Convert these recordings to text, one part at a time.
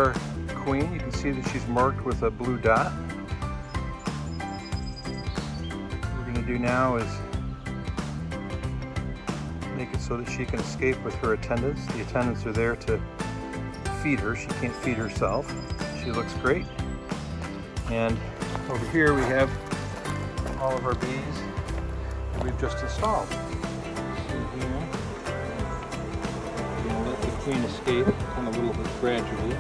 our queen. You can see that she's marked with a blue dot. What we're going to do now is make it so that she can escape with her attendants. The attendants are there to feed her. She can't feed herself. She looks great. And over here we have all of our bees that we've just installed. See here. We're going to let the queen escape kind of a little bit gradually.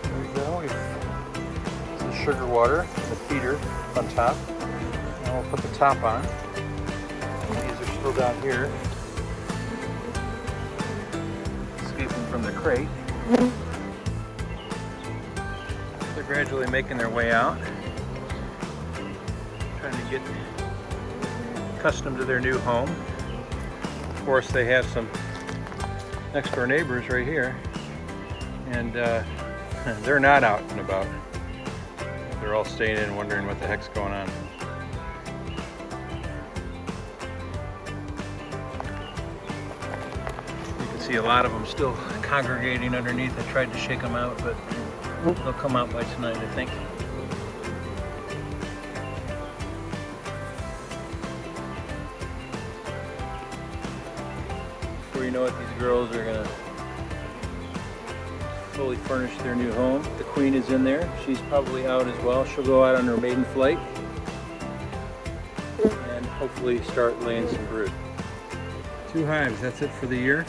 There we go. We've the sugar water, the feeder on top. Now we'll put the top on. The bees are still down here, escaping from the crate. They're gradually making their way out, trying to get accustomed to their new home. Of course, they have some next door neighbors right here, and they're not out and about. They're all staying in wondering what the heck's going on. You can see a lot of them still congregating underneath. I tried to shake them out, but they'll come out by tonight, I think. Before you know it, these girls are going to fully furnish their new home. The queen is in there. She's probably out as well. She'll go out on her maiden flight and hopefully start laying some brood. 2 hives, that's it for the year.